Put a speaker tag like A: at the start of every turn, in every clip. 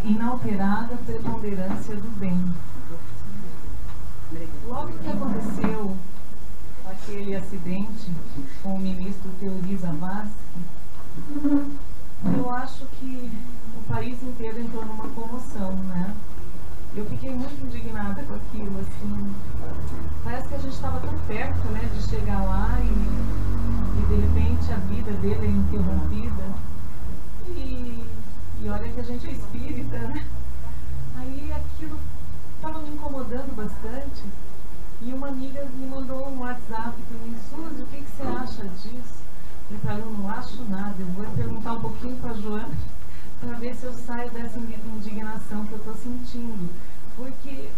A: Inalterada preponderância do bem. Logo que aconteceu aquele acidente com o ministro Teori Zavascki, eu acho que o país inteiro entrou numa comoção, né? Eu fiquei muito indignada com aquilo, assim. Parece que a gente estava tão perto, né, de chegar lá e de repente a vida dele é interrompida. E olha que a gente é espírita, né? Aí aquilo estava me incomodando bastante. E uma amiga me mandou um WhatsApp para mim: Suzy, o que você acha disso? Eu falei: eu não acho nada, eu vou perguntar um pouquinho para a Joana para ver se eu saio dessa indignação que eu estou sentindo. Porque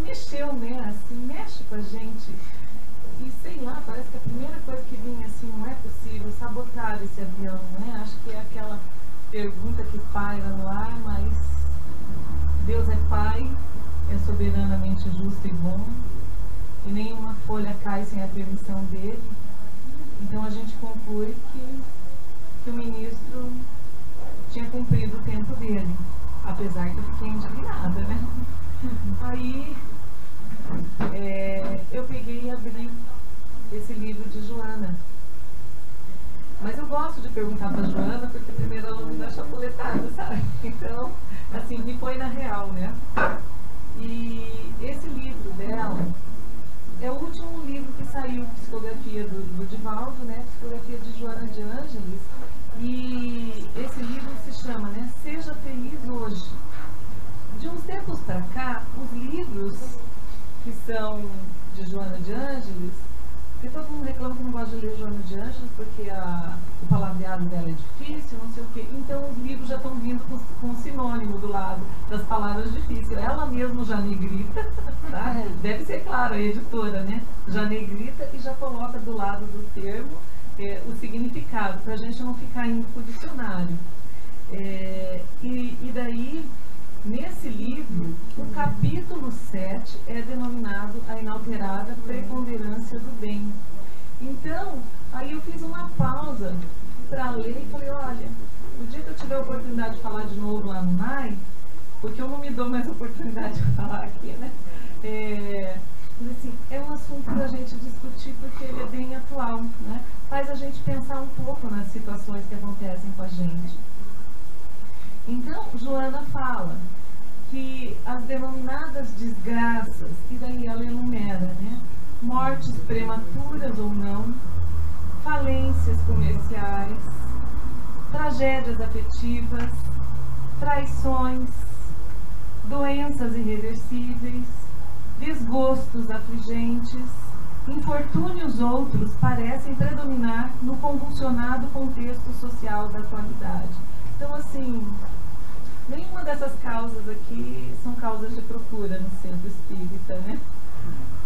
A: mexeu, né? Assim, mexe com a gente. E sei lá, parece que a primeira coisa que vinha assim: não é possível sabotar esse avião, né? Acho que é aquela pergunta que paira no ar, mas Deus é Pai, é soberanamente justo e bom, e nenhuma folha cai sem a permissão dele. Então a gente conclui que o ministro tinha cumprido o tempo dele, apesar que eu fiquei indignada, né? Aí eu peguei e abri esse livro de Joana. Mas eu gosto de perguntar para a Joana, porque primeiro ela me dá chapuletada, sabe? Então, assim, me põe na real, né? E esse livro dela é o último livro que saiu, psicografia do Divaldo, né? Psicografia de Joana de Ângeles. E esse livro se chama, né, Seja Feliz Hoje. De uns tempos para cá, os livros que são de Joana de Ângeles, porque todo mundo reclama que não gosta de ler Joana de Ângeles porque o palavreado dela é difícil, não sei o quê. Então os livros já estão vindo com sinônimo do lado das palavras difíceis. Ela mesma já negrita, tá? Deve ser claro, a editora, né? Já negrita e já coloca do lado do termo o significado, para a gente não ficar indo para o dicionário. E daí, nesse livro, o capítulo 7 é denominado A Inalterada Preponderância do Bem. Então, aí eu fiz uma pausa para ler e falei: olha, o dia que eu tiver a oportunidade de falar de novo lá no NAI, porque eu não me dou mais a oportunidade de falar aqui, né? Assim, é um assunto para a gente discutir porque ele é bem atual, né? Faz a gente pensar um pouco nas situações que acontecem com a gente. Então, Joana fala que as denominadas desgraças, e daí ela enumera, né? Mortes prematuras ou não, falências comerciais, tragédias afetivas, traições, doenças irreversíveis, desgostos afligentes, infortúnios outros parecem predominar no convulsionado contexto social da atualidade. Então, assim, nenhuma dessas causas aqui são causas de procura no centro espírita, né?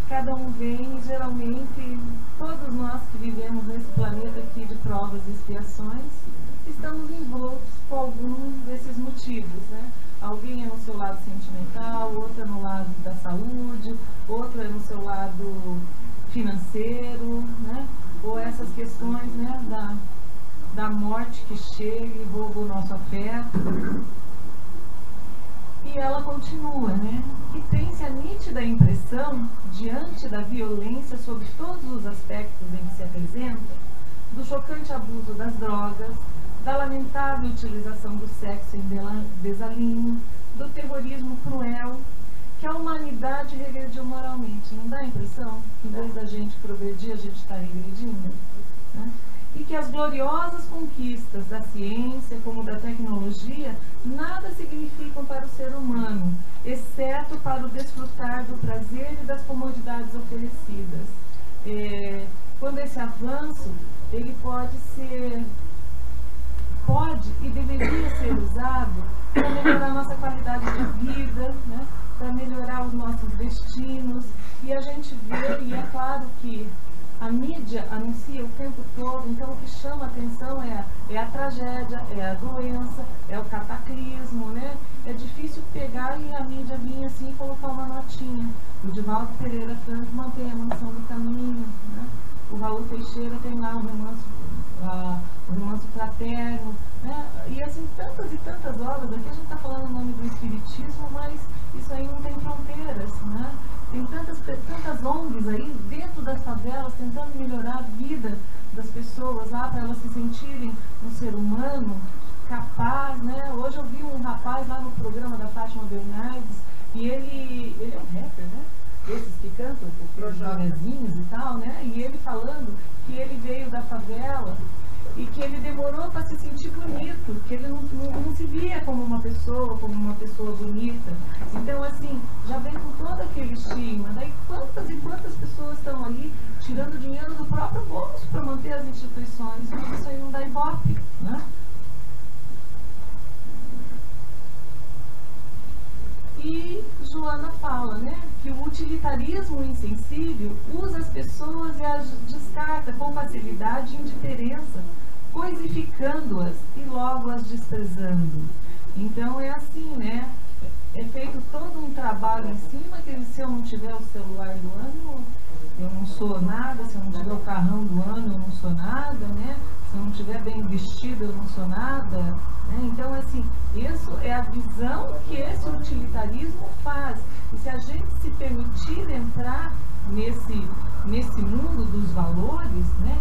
A: Cada um vem, geralmente, todos nós que vivemos nesse planeta aqui de provas e expiações, estamos envoltos com algum desses motivos, né? Alguém é no seu lado sentimental, outro é no lado da saúde, outro é no seu lado financeiro, né? Ou essas questões, né, da morte que chega e rouba o nosso afeto. E ela continua, né? Que tem-se a nítida impressão, diante da violência sobre todos os aspectos em que se apresenta, do chocante abuso das drogas, da lamentável utilização do sexo em desalinho, do terrorismo cruel, que a humanidade regrediu moralmente. Não dá a impressão que, em vez da gente progredir, a gente está regredindo? Né? E que as gloriosas conquistas da ciência, como da tecnologia, nada significam para o ser humano, exceto para o desfrutar do prazer e das comodidades oferecidas. Quando esse avanço, ele pode e deveria ser usado para melhorar a nossa qualidade de vida, né? Para melhorar os nossos destinos. E a gente vê, e é claro que a mídia anuncia o tempo todo, então o que chama a atenção é a tragédia, é a doença, é o cataclismo, né? É difícil pegar e a mídia vinha assim e colocar uma notinha. O Divaldo Pereira Franco mantém a Mansão do Caminho, né? O Raul Teixeira tem lá o Remanso Fraterno, né? E assim, tantas e tantas obras. Aqui a gente está falando o nome do Espiritismo, mas isso aí não tem fronteiras, né? Tem tantas ONGs aí dentro das favelas tentando melhorar a vida das pessoas lá, para elas se sentirem um ser humano capaz, né? Hoje eu vi um rapaz lá no programa da Fátima Bernardes, e ele é um rapper, né? Esses que cantam para os jovenzinhos e tal, né? E ele falando que ele veio da favela e que ele demorou para se sentir bonito, que ele não se via como uma pessoa bonita. Então, assim, já vem com todo aquele estigma. Daí quantas e quantas pessoas estão ali tirando dinheiro do próprio bolso para manter as instituições, mas isso aí não dá ibope, né? E Joana fala, né, que o utilitarismo insensível usa as pessoas e as descarta com facilidade e indiferença, coisificando-as e logo as desprezando. Então é assim, né? É feito todo um trabalho em cima, que se eu não tiver o celular do ano, eu não sou nada, se eu não tiver o carrão do ano, eu não sou nada, né? Se eu não estiver bem vestido, eu não sou nada, né? Então, assim, isso é a visão que esse utilitarismo faz. E se a gente se permitir entrar nesse mundo dos valores, né?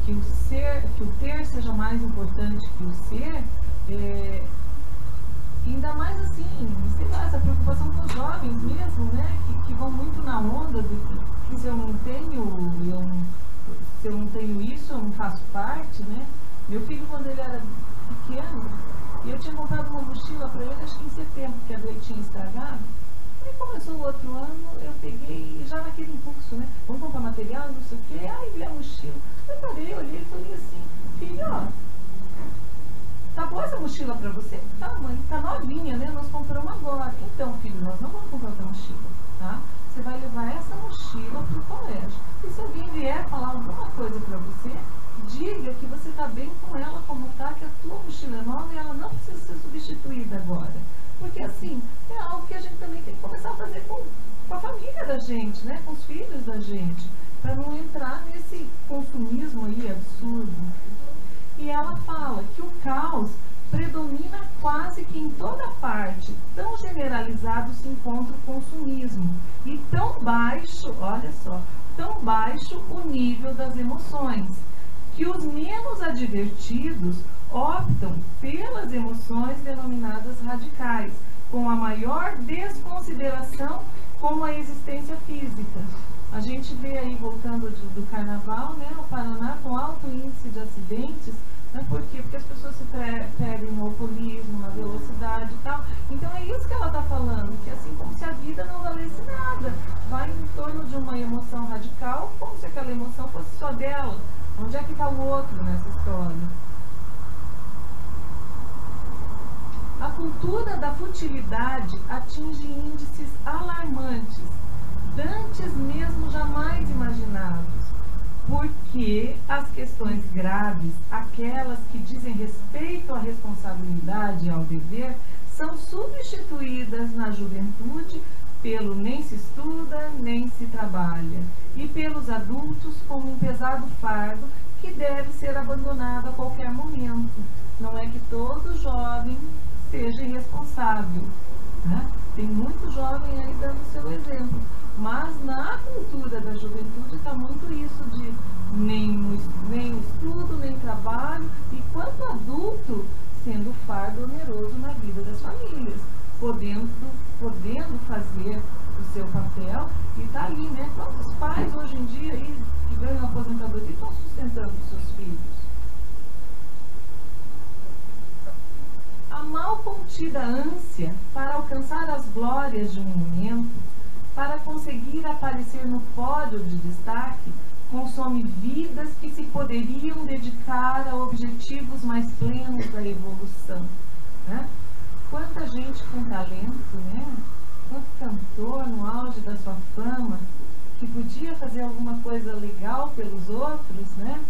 A: Que o ter seja mais importante que o ser, ainda mais assim, sei lá, essa preocupação com os jovens mesmo, né? Que vão muito na onda de que se eu não tenho isso, eu não faço parte, né? Meu filho, quando ele era pequeno, eu tinha comprado uma mochila para ele, acho que em setembro, porque a dele tinha estragado. Aí começou o outro ano, eu peguei, já naquele impulso, né? Vamos comprar material, não sei o quê, aí vi a mochila. Eu parei, olhei e falei assim, filho, ó, tá boa essa mochila para você? Tá, mãe, tá novinha, né? Nós compramos agora. Então, filho, nós não vamos comprar outra mochila, tá? Você vai levar essa mochila pro colégio. E se alguém vier falar alguma coisa para você, diga que você está bem com ela como tá, que a tua mochila é nova e ela não precisa ser substituída agora. Porque assim, é algo que a gente também tem que começar a fazer com a família da gente, né? Com os filhos da gente, para não entrar nesse consumismo aí absurdo. E ela fala que o caos predomina quase que em toda parte. Tão generalizado se encontra o consumismo. E tão baixo, olha só, tão baixo o nível das emoções, que os menos advertidos optam pelas emoções denominadas radicais, com a maior desconsideração como a existência física. A gente vê aí, voltando do carnaval, né, o Paraná com alto índice de acidentes. Né? Por quê? Porque as pessoas se perdem no alcoolismo, na velocidade e tal. Então é isso que ela está falando, que assim como se a vida não valesse nada, vai em torno de uma emoção radical, como se aquela emoção fosse só dela. Onde é que está o outro nessa história? A cultura da futilidade atinge índices alarmantes, dantes mesmo jamais imaginados, porque as questões graves, aquelas que dizem respeito à responsabilidade e ao dever, são substituídas na juventude pelo nem se estuda, nem se trabalha, e pelos adultos como um pesado fardo que deve ser abandonado a qualquer momento. Não é que todo jovem seja irresponsável, né? Tem muito jovem aí dando seu exemplo, mas na cultura da juventude está muito isso de nem estudo, nem trabalho, e quanto adulto sendo fardo oneroso na vida das famílias, podendo fazer o seu papel, e está ali, né? Quantos pais hoje em dia aí, que ganham aposentadoria estão sustentando os seus filhos? A mal contida ânsia para alcançar as glórias de um momento, para conseguir aparecer no pódio de destaque, consome vidas que se poderiam dedicar a objetivos mais plenos da evolução, né? Quanta gente com talento, né? Quanto cantor no auge da sua fama, que podia fazer alguma coisa legal pelos outros, né?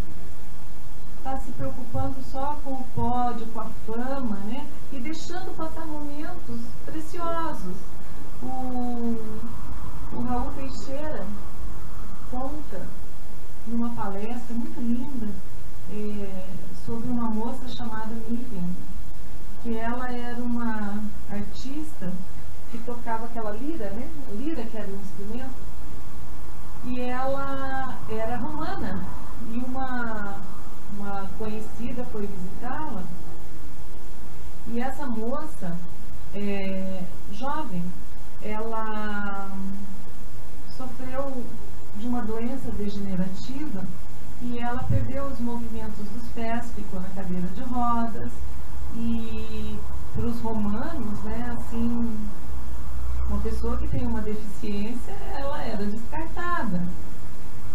A: Está se preocupando só com o pódio, com a fama, né? E deixando passar momentos precisos preciosos. O Raul Teixeira conta numa palestra muito linda sobre uma moça chamada Miriam, que ela era uma artista que tocava aquela lira, né? Lira, que era um instrumento, e ela era romana, e uma conhecida foi visitá-la, e essa moça, jovem, ela sofreu de uma doença degenerativa e ela perdeu os movimentos dos pés, ficou na cadeira de rodas, e para os romanos, né, assim, uma pessoa que tem uma deficiência, ela era descartada.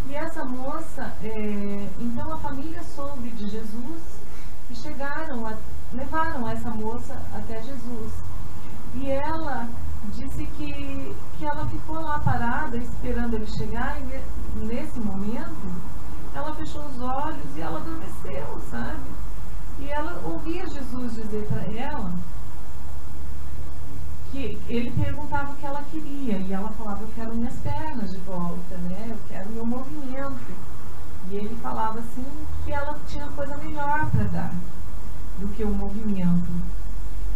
A: E essa moça, então a família soube de Jesus e levaram essa moça até Jesus. E ela disse que ela ficou lá parada esperando ele chegar, e nesse momento ela fechou os olhos e ela adormeceu, sabe? E ela ouvia Jesus dizer para ela que ele perguntava o que ela queria, e ela falava: eu quero minhas pernas de volta, né? Eu quero meu movimento. E ele falava assim que ela tinha coisa melhor para dar do que o movimento.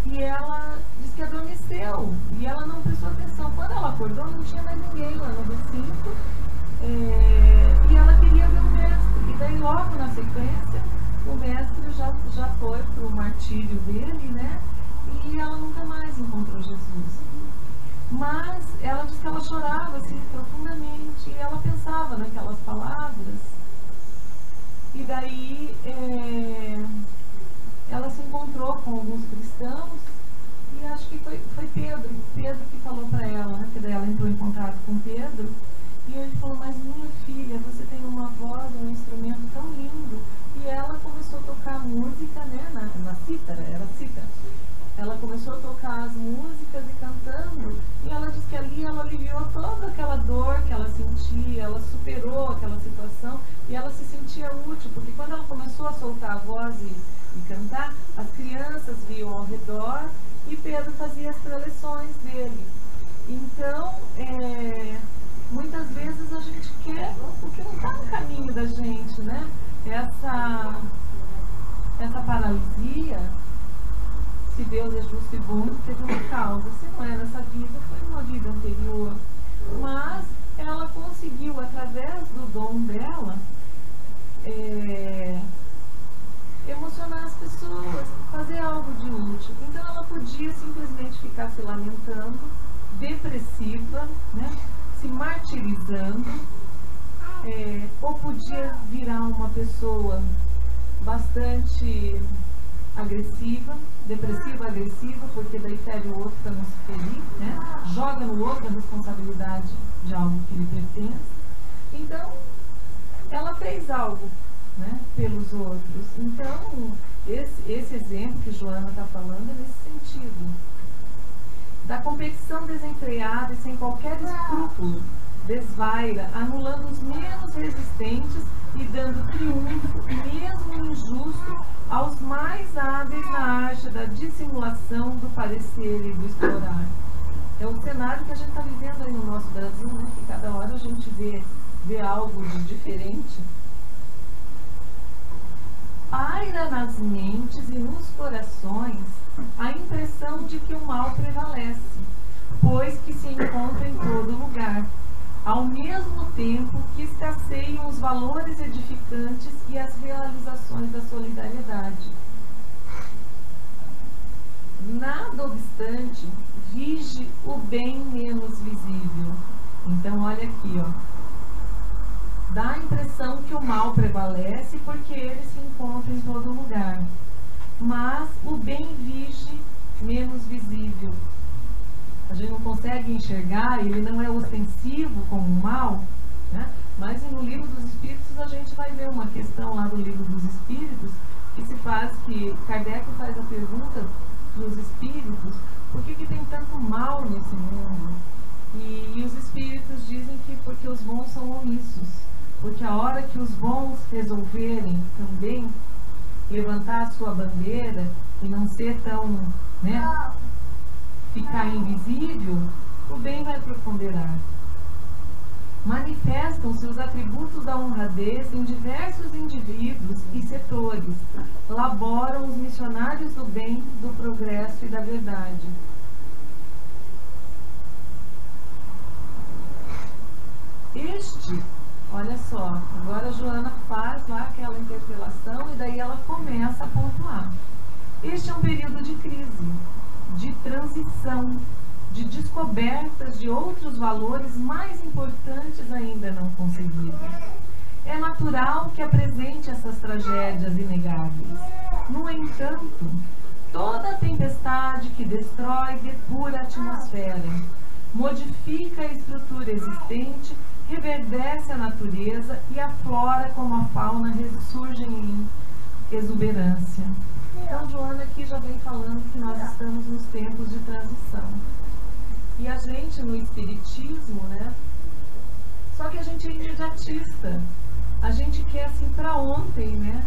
A: E ela disse que adormeceu, e ela não prestou atenção. Quando ela acordou, não tinha mais ninguém lá no recinto, e ela queria ver o mestre. E daí logo na sequência, o mestre já foi para o martírio dele, né? E ela nunca mais encontrou Jesus. Mas ela disse que ela chorava assim profundamente, e ela pensava naquelas palavras. E daí ela se encontrou com alguns cristãos, e acho que foi Pedro que falou para ela, né? Que daí ela entrou em contato com Pedro, e ele falou: mas minha filha, você tem uma voz, um instrumento tão lindo. E ela começou a tocar música, né? Na cítara, era cítara. Ela começou a tocar as músicas e cantando, e ela disse que ali ela aliviou toda aquela dor que ela sentia, ela superou aquela situação, e ela se sentia útil, porque quando ela começou a soltar a voz e cantar, as crianças viam ao redor, e Pedro fazia as preleções dele. Então, muitas vezes a gente quer o que não está no caminho da gente, né? Essa paralisia, se Deus é justo e bom, teve uma causa. Se não é nessa vida, foi numa vida anterior. Mas ela conseguiu, através do dom dela, emocionar as pessoas, fazer algo de útil. Então ela podia simplesmente ficar se lamentando, depressiva, né? Se martirizando, ou podia virar uma pessoa bastante agressiva, depressiva, agressiva, porque daí fere o outro para não se ferir, né? Joga no outro a responsabilidade de algo que lhe pertence. Então, ela fez algo, né, pelos outros. Então, esse exemplo que Joana está falando é nesse sentido. Da competição desenfreada e sem qualquer escrúpulo, desvaira, anulando os menos resistentes e dando triunfo, mesmo injusto, aos mais hábeis na arte da dissimulação, do parecer e do explorar. É o cenário que a gente está vivendo aí no nosso Brasil, né? Que cada hora a gente vê algo de diferente. Paira nas mentes e nos corações a impressão de que o mal prevalece, pois que se encontra em todo lugar, ao mesmo tempo que escasseiam os valores edificantes e as realizações da solidariedade. Nada obstante, vige o bem menos visível. Então, olha aqui, ó. Dá a impressão que o mal prevalece porque ele se encontra em todo lugar. Mas o bem vige menos visível. A gente não consegue enxergar, ele não é ostensivo como o mal, né? Mas no livro dos Espíritos a gente vai ver uma questão lá do livro dos Espíritos que Kardec faz a pergunta dos Espíritos: por que tem tanto mal nesse mundo? E os Espíritos dizem que porque os bons são omissos, porque a hora que os bons resolverem também levantar a sua bandeira e não ser tão, né, ficar invisível, o bem vai preponderar. Manifestam-se os atributos da honradez em diversos indivíduos e setores. Laboram os missionários do bem, do progresso e da verdade. Olha só, agora a Joana faz lá aquela interpelação e daí ela começa a pontuar. Este é um período de crise, de transição, de descobertas de outros valores mais importantes ainda não conseguidos. É natural que apresente essas tragédias inegáveis. No entanto, toda a tempestade que destrói, depura a atmosfera, modifica a estrutura existente, reverdece a natureza e a flora como a fauna ressurgem em exuberância. Então, Joana aqui já vem falando que nós estamos nos tempos de transição. E a gente, no espiritismo, né? Só que a gente é imediatista. A gente quer assim para ontem, né?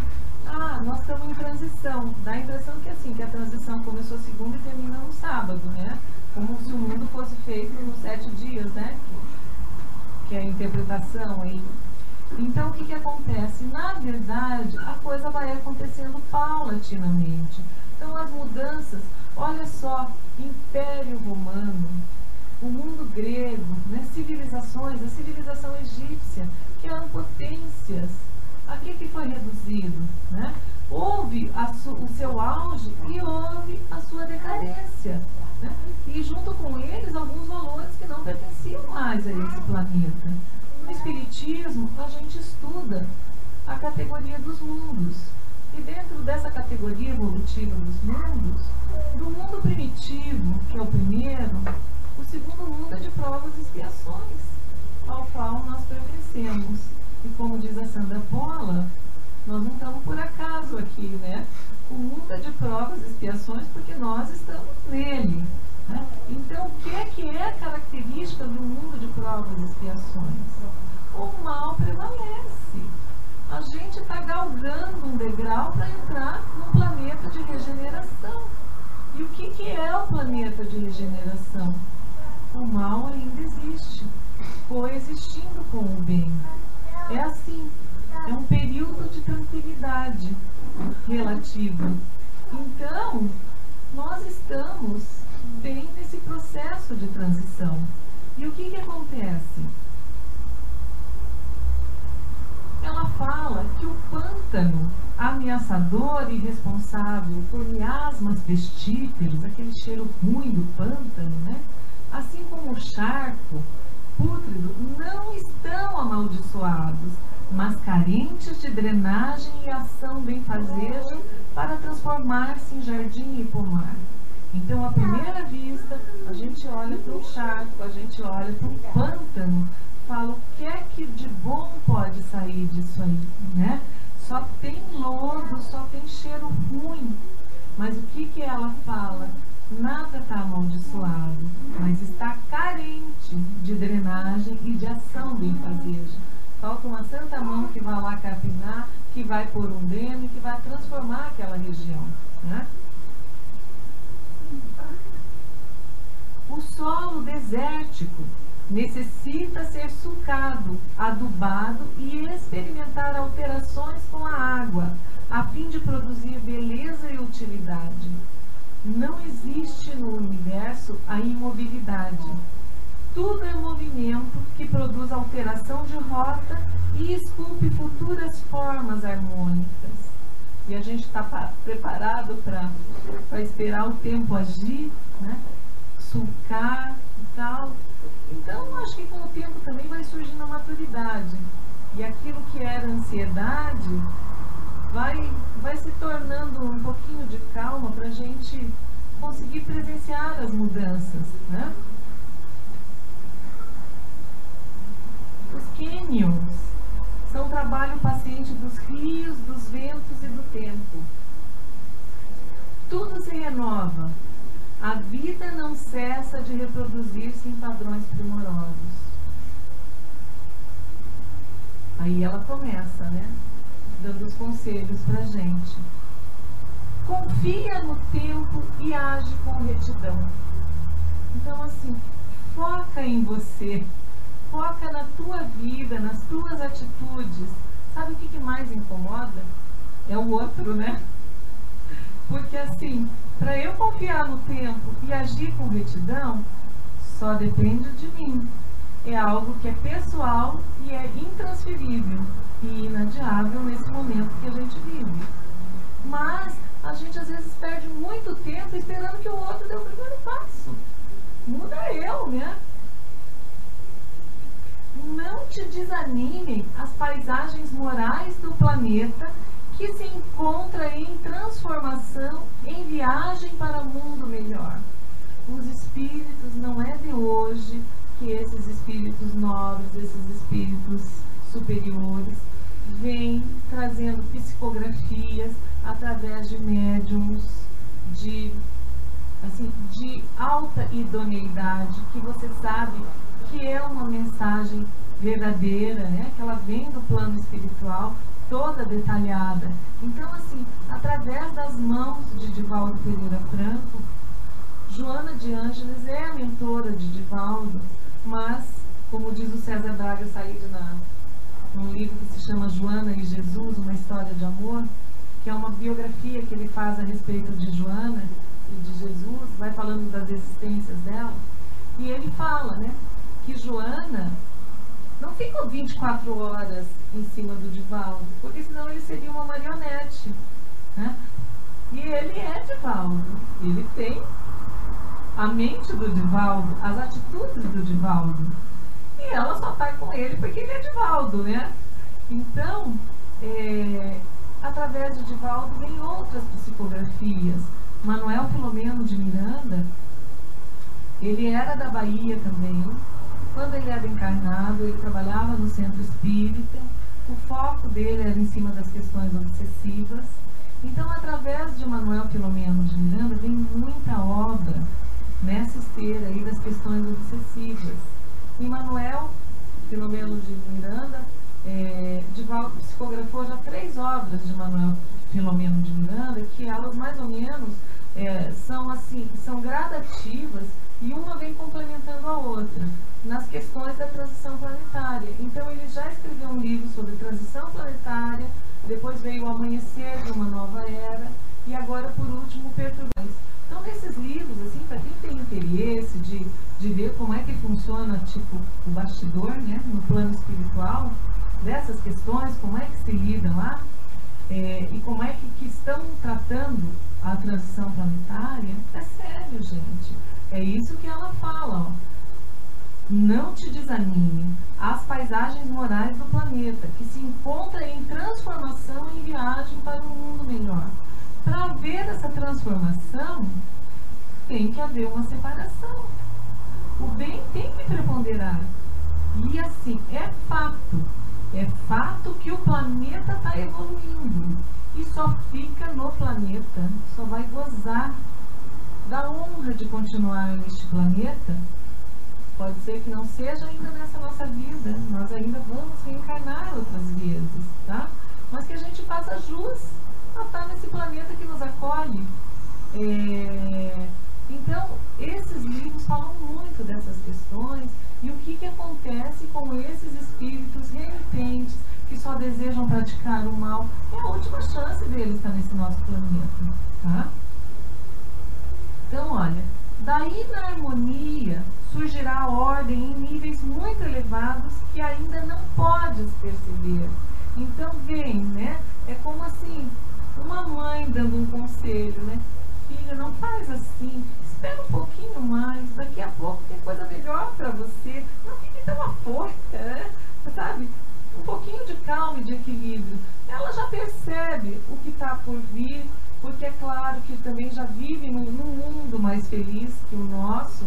A: Ah, nós estamos em transição. Dá a impressão que assim, que a transição começou segunda e termina no sábado, né? Como se o mundo fosse feito nos 7 dias, né? Que é a interpretação aí. Então, o que acontece? Na verdade, a coisa vai acontecendo paulatinamente. Então, as mudanças, olha só, Império Romano, o mundo grego, né, civilizações, a civilização egípcia, que eram potências. A que foi reduzido? Né? Houve o seu auge e houve a sua decadência. Né? E junto com eles, alguns valores que não pertenciam mais a esse planeta. No Espiritismo, a gente estuda a categoria dos mundos. E dentro dessa categoria evolutiva dos mundos, do mundo primitivo, que é o primeiro, o segundo mundo é de provas e expiações, ao qual nós pertencemos. E como diz a Sandra Pola, nós não estamos por acaso aqui, né? O mundo é de provas e expiações porque nós estamos nele. Né? Então, o que é a característica do mundo de provas e expiações? O mal prevalece. A gente está galgando um degrau para entrar num planeta de regeneração. E o que é o planeta de regeneração? O mal ainda existe, coexistindo com o bem. É assim, é um período de tranquilidade relativa. Então, nós estamos bem nesse processo de transição. E o que acontece? Ela fala que o pântano ameaçador e responsável por miasmas pestíferos, aquele cheiro ruim do pântano, né? Assim como o charco pútrido, não estão amaldiçoados, mas carentes de drenagem e ação benfazeja para transformar-se em jardim e pomar. Então, à primeira vista, a gente olha para o charco, a gente olha para o pântano, fala o que é que de bom pode sair disso aí, né? Só tem lodo, só tem cheiro ruim. Mas o que ela fala? Nada está amaldiçoado, mas está carente de drenagem e de ação benfazeja. Falta uma santa mão que vai lá capinar, que vai pôr um dreno e que vai transformar aquela região, né? O solo desértico necessita ser sulcado, adubado e experimentar alterações com a água, a fim de produzir beleza e utilidade. Não existe no universo a imobilidade. Tudo é movimento que produz alteração de rota e esculpe futuras formas harmônicas. E a gente está preparado para esperar o tempo agir, né? Sulcar e tal. Então, acho que com o tempo também vai surgindo a maturidade. E aquilo que era ansiedade vai se tornando um pouquinho de calma para a gente conseguir presenciar as mudanças, né? Os cânions são o trabalho paciente dos rios, dos ventos e do tempo. Tudo se renova. A vida não cessa de reproduzir-se em padrões primorosos. Aí ela começa, né? Dando os conselhos pra gente. Confia no tempo e age com retidão. Então, assim, foca em você, foca na tua vida, nas tuas atitudes. Sabe o que mais incomoda? É o outro, né? Porque assim, para eu confiar no tempo e agir com retidão, só depende de mim. É algo que é pessoal e é intransferível e inadiável nesse momento que a gente vive. Mas a gente às vezes perde muito tempo esperando que o outro dê o primeiro passo. Muda eu, né? Não te desanimem as paisagens morais do planeta que se encontra em transformação, em viagem para um mundo melhor. Os espíritos, não é de hoje que esses espíritos nobres, esses espíritos superiores, vêm trazendo psicografias através de médiums de alta idoneidade, que você sabe que é uma mensagem verdadeira, né? Que ela vem do plano espiritual, toda detalhada. Então, assim, através das mãos de Divaldo Pereira Franco, Joana de Ângeles é a mentora de Divaldo, mas, como diz o César Braga Said num livro que se chama Joana e Jesus, uma história de amor, que é uma biografia que ele faz a respeito de Joana e de Jesus, vai falando das existências dela, e ele fala, né, que Joana não ficou 24 horas em cima do Divaldo, porque senão ele seria uma marionete, né? E ele é Divaldo, ele tem a mente do Divaldo, as atitudes do Divaldo, e ela só está com ele porque ele é Divaldo, né? Então, através de Divaldo vem outras psicografias. Manuel Filomeno de Miranda, ele era da Bahia também. Quando ele era encarnado, ele trabalhava no centro espírita, o foco dele era em cima das questões obsessivas. Então, através de Manuel Filomeno de Miranda, vem muita obra nessa esteira aí das questões obsessivas. E Manuel Filomeno de Miranda, Divaldo psicografou já 3 obras de Manuel Filomeno de Miranda, que elas mais ou menos são gradativas e uma vem complementando a outra nas questões da transição planetária. Então ele já escreveu um livro sobre transição planetária, depois veio o Amanhecer de uma Nova Era e agora por último Perturbações. Então nesses livros, assim, para quem tem interesse de ver como é que funciona, tipo, o bastidor, né, no plano espiritual, dessas questões, como é que se lidam lá, e como é que estão tratando a transição planetária, é sério, gente. É isso que ela fala, ó. Não te desanime as paisagens morais do planeta, que se encontra em transformação em viagem para um mundo melhor. Para haver essa transformação, tem que haver uma separação. O bem tem que preponderar. E assim, é fato que o planeta está evoluindo. E só fica no planeta, só vai gozar da honra de continuar neste planeta. Pode ser que não seja ainda nessa nossa vida, nós ainda vamos reencarnar outras vezes, tá? Mas que a gente faça jus a estar nesse planeta que nos acolhe. Então, esses livros falam muito dessas questões e o que acontece com esses espíritos renitentes que só desejam praticar o mal. É a última chance deles estar nesse nosso planeta, tá? Então, olha, daí na harmonia surgirá a ordem em níveis muito elevados que ainda não podes perceber. Então vem, né? É como assim, uma mãe dando um conselho, né? Filha, não faz assim, espera um pouquinho mais, daqui a pouco tem coisa melhor para você. Não fique tão afoita, né? Sabe? Um pouquinho de calma e de equilíbrio. Ela já percebe o que está por vir, porque é claro que também já vive num mundo mais feliz que o nosso.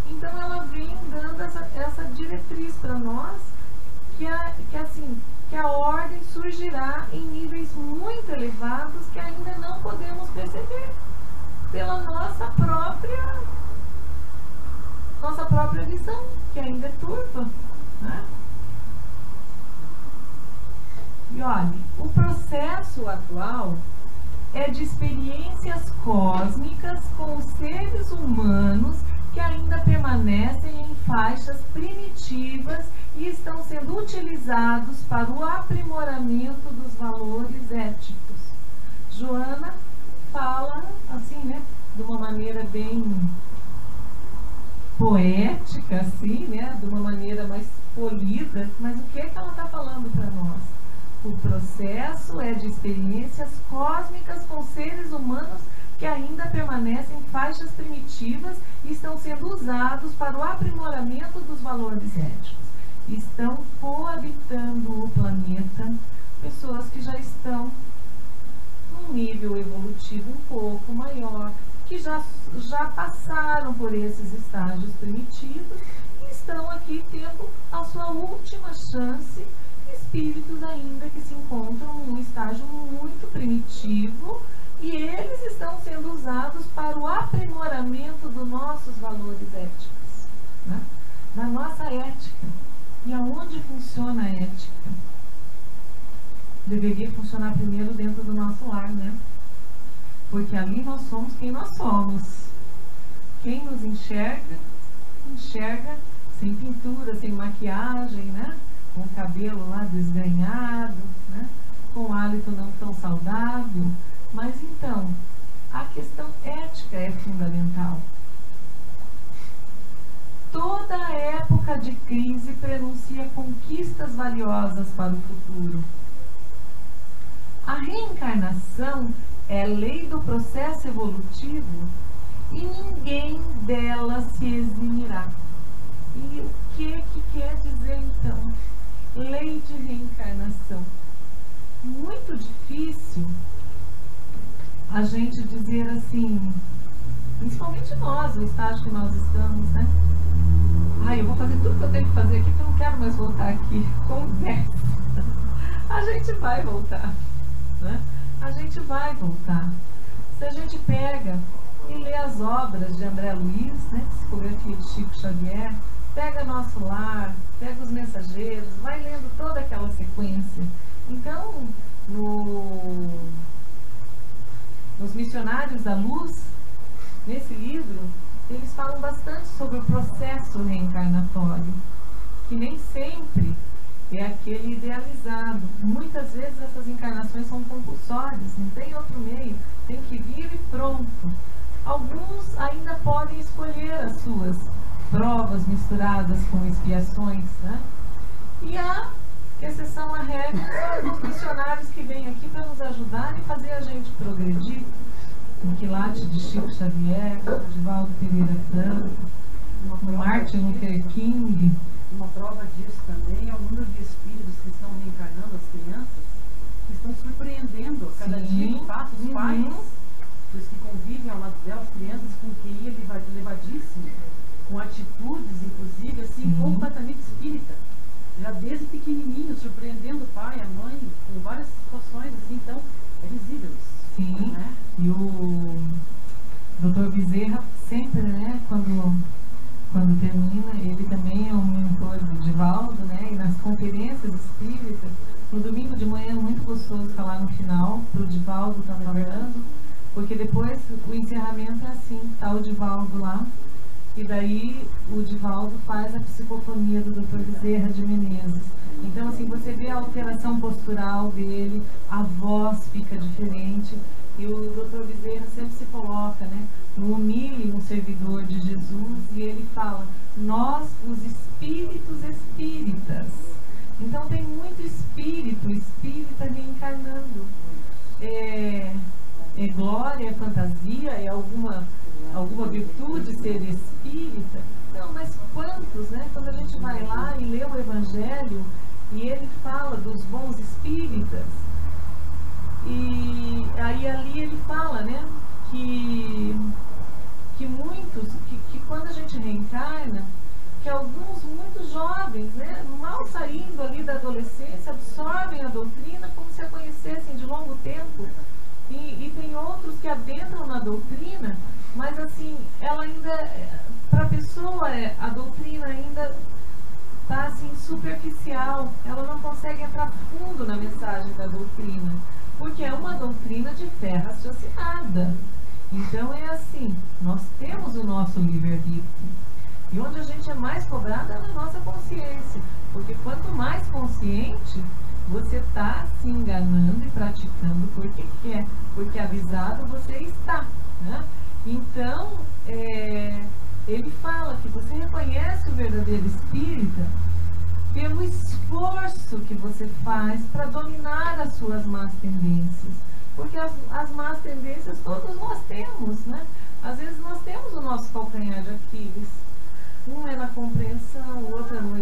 A: Então ela vem dando essa diretriz para nós, que a ordem surgirá em níveis muito elevados que ainda não podemos perceber pela nossa própria visão, que ainda é turva, né? E olha, o processo atual é de experiências cósmicas com os seres humanos que ainda permanecem em faixas primitivas e estão sendo utilizados para o aprimoramento dos valores éticos. Joana fala assim, né, de uma maneira bem poética, assim, né, de uma maneira mais polida, mas o que é que ela está falando para nós? O processo é de experiências cósmicas com seres humanos que ainda permanecem em faixas primitivas e estão sendo usados para o aprimoramento dos valores éticos. Estão coabitando o planeta pessoas que já estão num nível evolutivo um pouco maior, que já passaram por esses estágios primitivos e estão aqui tendo a sua última chance. Espíritos ainda que se encontram num estágio muito primitivo e eles estão sendo usados para o aprimoramento dos nossos valores éticos, né? Da nossa ética. E aonde funciona a ética? Deveria funcionar primeiro dentro do nosso lar, né? Porque ali nós somos quem nós somos. Quem nos enxerga, enxerga sem pintura, sem maquiagem, né? Com o cabelo lá desgrenhado, né? Com o hálito não tão saudável. Mas então, a questão ética é fundamental. Toda época de crise prenuncia conquistas valiosas para o futuro. A reencarnação é lei do processo evolutivo e ninguém dela se eximirá. E o que quer dizer então? Lei de reencarnação. Muito difícil a gente dizer assim, principalmente nós, o estágio que nós estamos, né? Eu vou fazer tudo que eu tenho que fazer aqui porque eu não quero mais voltar aqui. Conversa. A gente vai voltar, né? A gente vai voltar. Se a gente pega e lê as obras de André Luiz, né? Psicografia de Chico Xavier, pega Nosso Lar, pega Os Mensageiros, vai lendo toda aquela sequência. Então, nos Missionários da Luz, nesse livro, eles falam bastante sobre o processo reencarnatório, que nem sempre é aquele idealizado. Muitas vezes essas encarnações são compulsórias, não tem outro meio, tem que vir e pronto. Alguns ainda podem escolher as suas provas misturadas com expiações, né? E a exceção à regra são os missionários que vêm aqui para nos ajudar e fazer a gente progredir. O quilate de Chico Xavier, Divaldo Pereira Franco, Martin Luther King.
B: Uma prova disso também é o número de espíritos que estão reencarnando as crianças, que estão surpreendendo a cada dia que passa os pais, os que convivem ao lado delas, crianças com QI elevadíssimo, com atitudes, inclusive, assim, completamente espírita. Já desde pequenininho, surpreendendo o pai, a mãe, com várias situações, assim, então, é visível isso.
A: Sim,
B: né?
A: E o Dr. Bezerra sempre, né, quando termina, ele também é um mentor do Divaldo, né, e nas conferências espíritas, no domingo de manhã é muito gostoso falar no final, para o Divaldo estar falando, porque depois o encerramento é assim, está o Divaldo lá, e daí o Divaldo faz a psicofonia do Dr. Bezerra de Menezes. Então, assim, você vê a alteração postural dele, a voz fica diferente, e o Dr. Bezerra sempre se coloca, né, no humílimo servidor de Jesus, e ele fala, nós, os espíritos espíritas. Então, tem muito espírita reencarnando. É glória, é fantasia, é alguma virtude ser espírita? Não, mas quantos, né? Quando a gente vai lá e lê o Evangelho e ele fala dos bons espíritas, e aí ali ele fala, né, que muitos, que quando a gente reencarna, que alguns muito jovens, né, mal saindo ali da adolescência, absorvem a doutrina como se a conhecessem de longo tempo, e tem outros que adentram na doutrina, mas assim, ela ainda, para a pessoa, a doutrina ainda está assim, superficial, ela não consegue entrar fundo na mensagem da doutrina, porque é uma doutrina de fé raciocinada. Então é assim, nós temos o nosso livre-arbítrio. E onde a gente é mais cobrado é na nossa consciência. Porque quanto mais consciente, você está se enganando e praticando porque quer. Porque avisado você está, né? Então, ele fala que você reconhece o verdadeiro espírita pelo esforço que você faz para dominar as suas más tendências. Porque as más tendências todos nós temos, né? Às vezes nós temos o nosso calcanhar de Aquiles. Um é na compreensão, o outro é no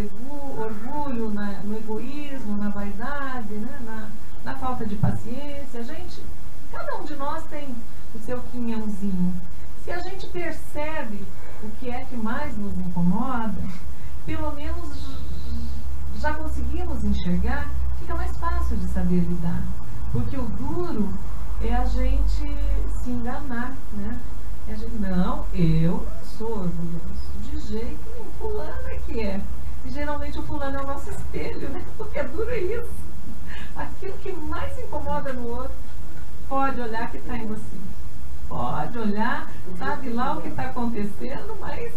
A: orgulho, no egoísmo, na vaidade, né? na falta de paciência. Cada um de nós tem o seu quinhãozinho. Se a gente percebe o que é que mais nos incomoda, pelo menos já conseguimos enxergar, fica mais fácil de saber lidar. Porque o duro é a gente se enganar, né? É a gente, não, eu não sou orgulhoso. De jeito nenhum, fulano é que é. E geralmente o fulano é o nosso espelho, né? Porque é duro isso. Aquilo que mais incomoda no outro, pode olhar que está em você. Pode olhar, sabe lá o que está acontecendo, mas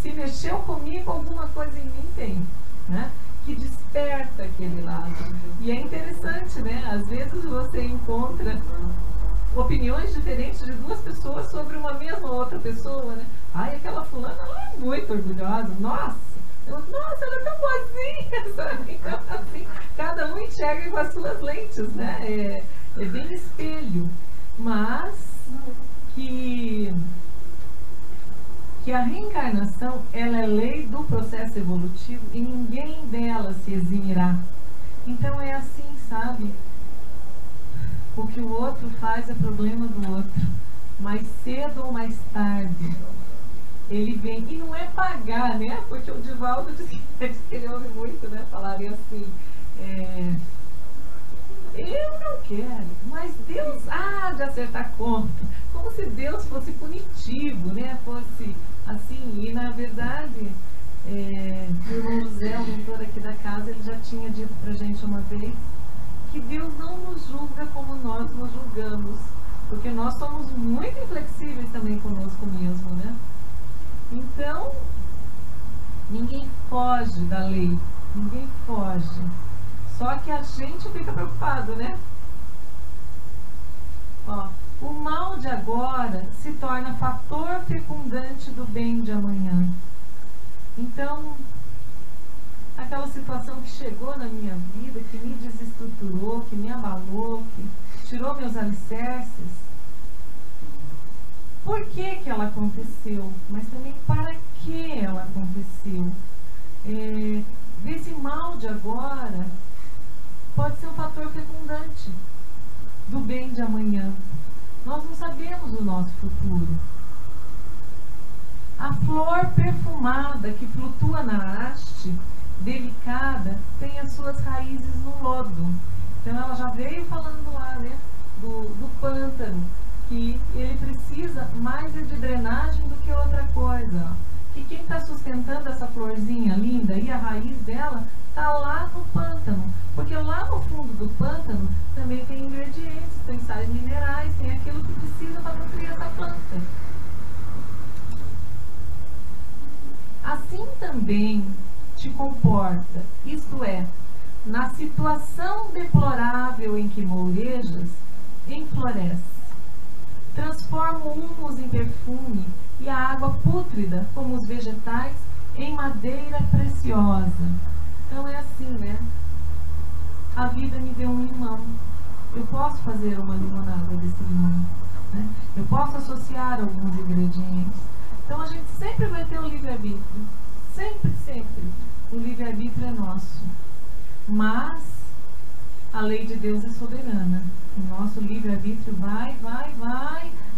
A: se mexeu comigo, alguma coisa em mim tem, né? Que desperta aquele lado. E é interessante, né? Às vezes você encontra opiniões diferentes de duas pessoas sobre uma mesma outra pessoa, né? Ai, aquela fulana, ela é muito orgulhosa. Nossa, ela é tão boazinha, sabe? Então, assim, cada um enxerga com as suas lentes, né? É bem espelho. Mas que a reencarnação, ela é lei do processo evolutivo e ninguém dela se eximirá. Então é assim, sabe? O que o outro faz é problema do outro. Mais cedo ou mais tarde, ele vem. E não é pagar, né? Porque o Divaldo diz que ele ouve muito, né? Falarem assim, eu não quero, mas Deus há de acertar conta. Como se Deus fosse punitivo, né? Fosse assim. E na verdade, o irmão José, o mentor aqui da casa, ele já tinha dito pra gente uma vez que Deus não nos julga como nós nos julgamos, porque nós somos muito inflexíveis também conosco mesmo, né? Então, ninguém foge da lei, ninguém foge. Só que a gente fica preocupado, né? Ó, o mal de agora se torna fator fecundante do bem de amanhã. Então, aquela situação que chegou na minha vida, que me desestruturou, que me abalou, que tirou meus alicerces, por que ela aconteceu? Mas também para que ela aconteceu? Desse mal de agora pode ser um fator fecundante do bem de amanhã. Nós não sabemos o nosso futuro. A flor perfumada que flutua na haste delicada tem as suas raízes no lodo. Então ela já veio falando lá, né, do pântano, que ele precisa mais de drenagem do que outra coisa. Que quem está sustentando essa florzinha linda e a raiz dela está lá no pântano, porque lá no fundo do pântano também tem ingredientes, tem sais minerais, tem aquilo que precisa para nutrir essa planta. Assim também te comporta, isto é, na situação deplorável em que mourejas, enfloresce. Transforma o humus em perfume e a água pútrida, como os vegetais, em madeira preciosa. Então é assim, né? A vida me deu um limão. Eu posso fazer uma limonada desse limão, né? Eu posso associar alguns ingredientes. Então a gente sempre vai ter o livre-arbítrio. Sempre, sempre. O livre-arbítrio é nosso. Mas a lei de Deus é soberana. O nosso livre-arbítrio vai.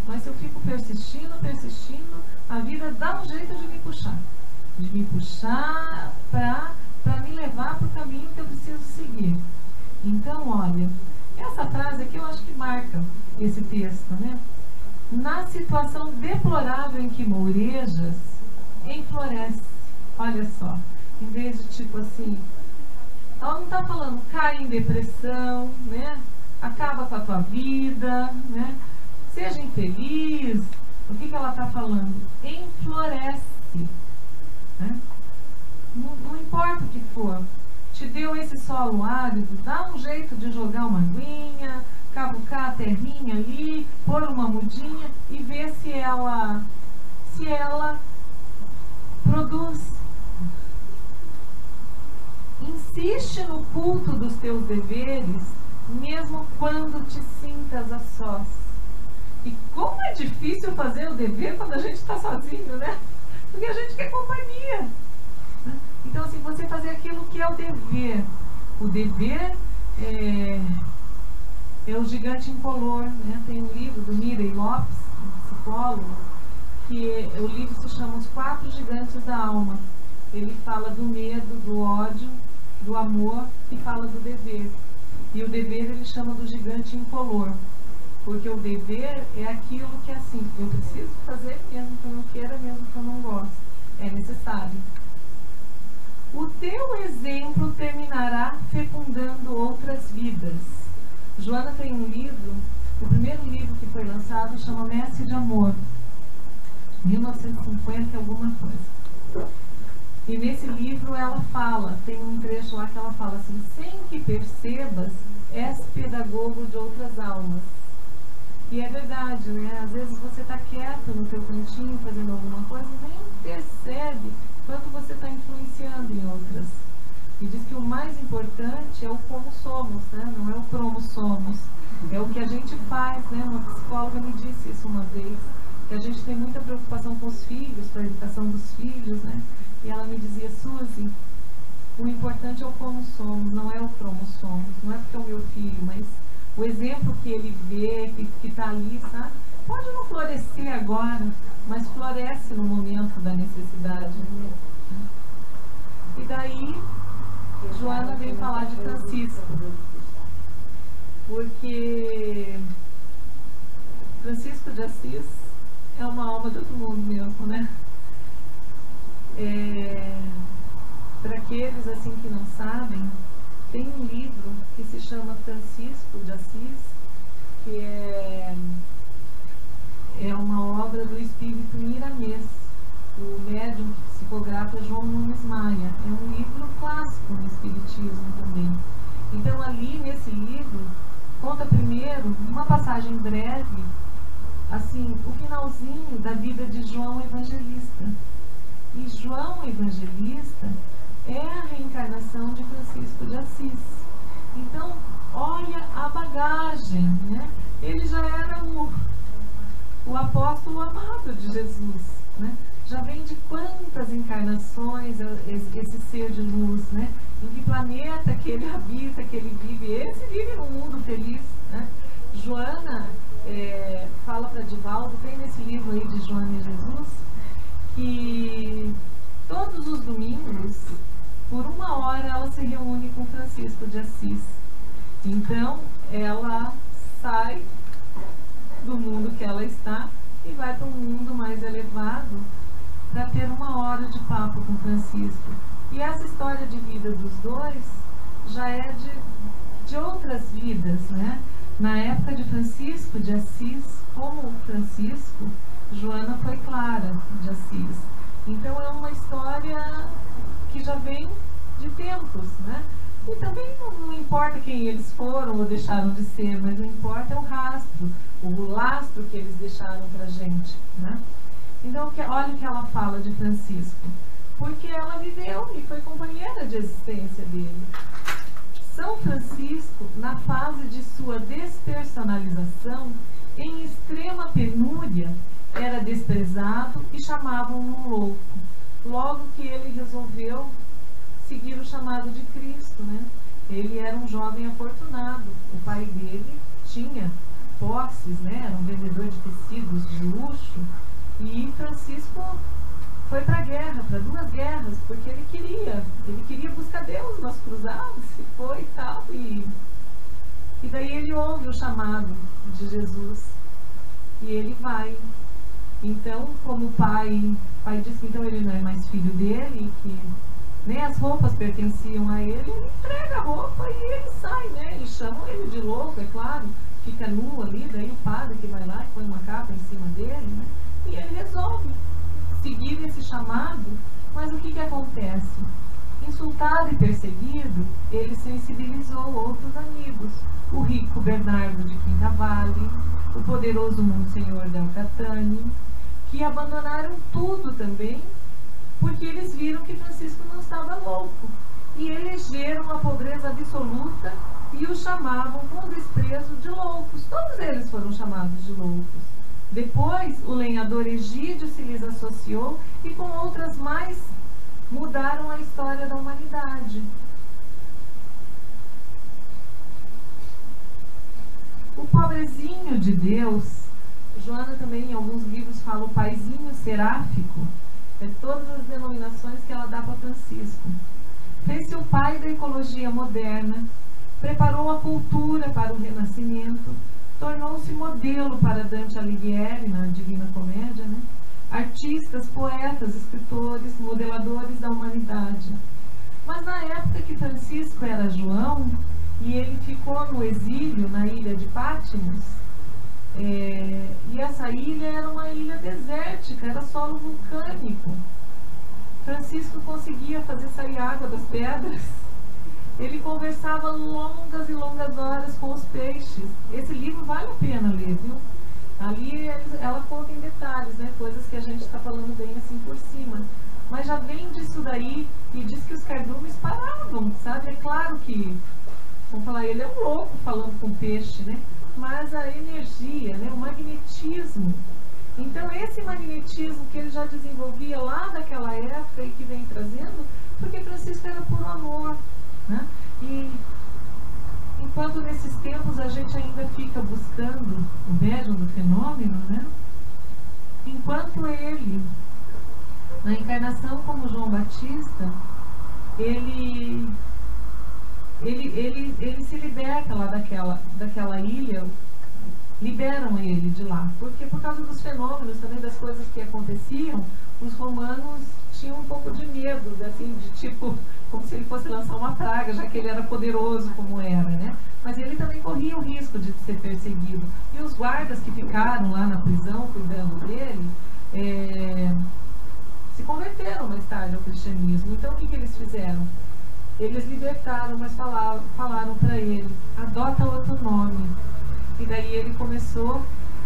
A: Mas se eu fico persistindo, a vida dá um jeito de me puxar. De me puxar para me levar para o caminho que eu preciso seguir. Então, olha, essa frase aqui eu acho que marca esse texto, né? Na situação deplorável em que mourejas, enfloresce. Olha só, em vez de tipo assim, ela não está falando cai em depressão, né? Acaba com a tua vida, né? Seja infeliz. O que ela está falando? Enfloresce. solo árido, dá um jeito de jogar uma aguinha, cavucar a terrinha ali, pôr uma mudinha e ver se ela produz. Insiste no culto dos teus deveres, mesmo quando te sintas a sós. E como é difícil fazer o dever quando a gente está sozinho, né? Porque a gente quer companhia. Então, assim, você fazer aquilo que é o dever. O dever é o gigante incolor, né? Tem um livro do Mirey Lopes, um psicólogo, que o livro se chama Os 4 Gigantes da Alma. Ele fala do medo, do ódio, do amor e fala do dever. E o dever ele chama do gigante incolor. Porque o dever é aquilo que é assim, eu preciso fazer mesmo que eu não queira, mesmo que eu não goste. É necessário. O teu exemplo terminará fecundando outras vidas. Joana tem um livro, o primeiro livro que foi lançado chama Mestre de Amor, 1950 e alguma coisa. E nesse livro ela fala, tem um trecho lá que ela fala assim: sem que percebas, és pedagogo de outras almas. E é verdade, né? Às vezes você está quieto no teu cantinho fazendo alguma coisa e nem percebe quanto você está influenciando em outras. E diz que o mais importante é o como somos, né? Não é o como somos, é o que a gente faz, né? Uma psicóloga me disse isso uma vez, que a gente tem muita preocupação com os filhos, com a educação dos filhos, né? E ela me dizia: Suzy, o importante é o como somos, não é o como somos, não é porque é o meu filho, mas o exemplo que ele vê, que está ali, sabe? Pode não florescer agora, mas floresce no momento da necessidade. E daí, Joana veio falar de Francisco, porque Francisco de Assis é uma alma de outro mundo mesmo, né? Para aqueles assim que não sabem, tem um livro que se chama Francisco de Assis, que é uma obra do espírito Miramês, o médium psicografa João Nunes Maia. É um livro clássico no espiritismo também. Então ali nesse livro conta primeiro uma passagem breve, assim, o finalzinho da vida de João Evangelista. E João Evangelista é a reencarnação de Francisco de Assis. Então, olha a bagagem, né? Ele já era o apóstolo amado de Jesus, né? Já vem de quantas encarnações esse ser de luz, né? Em que planeta que ele habita, que ele vive. Esse vive num mundo feliz, né? Joana fala para Divaldo, tem nesse livro aí de Joana e Jesus, que todos os domingos, por 1 hora, ela se reúne com Francisco de Assis. Então, ela sai do mundo que ela está e vai para um mundo mais elevado para ter 1 hora de papo com Francisco. E essa história de vida dos dois já é de outras vidas, né? Na época de Francisco de Assis, como Francisco, Joana foi Clara de Assis. Então é uma história que já vem de tempos, né? E também não importa quem eles foram ou deixaram de ser, mas o que importa é o rastro, o lastro que eles deixaram pra gente, né? Então olha o que ela fala de Francisco, porque ela viveu e foi companheira de existência dele. São Francisco, na fase de sua despersonalização, em extrema penúria, era desprezado e chamavam-no louco. Logo que ele resolveu seguir o chamado de Cristo, né? Ele era um jovem afortunado. O pai dele tinha posses, né? Era um vendedor de tecidos de luxo. E Francisco foi para a guerra, para 2 guerras, porque ele queria buscar Deus nas cruzadas, e foi e tal. E daí ele ouve o chamado de Jesus e ele vai. Então, como o pai diz que então ele não é mais filho dele, que nem as roupas pertenciam a ele entrega a roupa e ele sai, né? E chamam ele de louco, é claro, fica nu ali, daí o padre que vai lá e põe uma capa em cima dele, né? E ele resolve seguir esse chamado, mas o que acontece? Insultado e perseguido, ele sensibilizou outros amigos, o rico Bernardo de Quintavalle, o poderoso Monsenhor Del Catani, que abandonaram tudo também, porque eles viram que Francisco não estava louco, e elegeram a pobreza absoluta e o chamavam com desprezo de loucos. Todos eles foram chamados de loucos. Depois, o lenhador Egídio se lhes associou e com outras mais mudaram a história da humanidade. O pobrezinho de Deus, Joana também em alguns livros fala o paizinho seráfico, todas as denominações que ela dá para Francisco. Fez-se o pai da ecologia moderna, preparou a cultura para o Renascimento, tornou-se modelo para Dante Alighieri na Divina Comédia, né? Artistas, poetas, escritores, modeladores da humanidade. Mas na época que Francisco era João e ele ficou no exílio na ilha de Patmos, e essa ilha era uma ilha desértica, era solo vulcânico. Francisco conseguia fazer sair água das pedras. Ele conversava longas e longas horas com os peixes. Esse livro vale a pena ler, viu? Ali ela conta em detalhes, né? Coisas que a gente está falando bem assim por cima. Mas já vem disso daí e diz que os cardumes paravam, sabe? É claro que, vamos falar, ele é um louco falando com peixe, né? Mas a energia, né? O magnetismo. Então esse magnetismo que ele já desenvolvia lá daquela época e que vem trazendo, porque Francisco era puro amor, né? E enquanto nesses tempos a gente ainda fica buscando o médium do fenômeno, né? Enquanto ele, na encarnação como João Batista, ele se liberta lá daquela ilha, liberam ele de lá, porque por causa dos fenômenos também, das coisas que aconteciam, os romanos tinham um pouco de medo, assim, de tipo, como se ele fosse lançar uma praga, já que ele era poderoso como era, né? Mas ele também corria o risco de ser perseguido. E os guardas que ficaram lá na prisão cuidando dele, se converteram mais tarde ao cristianismo. Então o que eles fizeram? Eles libertaram, mas falaram para ele, adota outro nome. E daí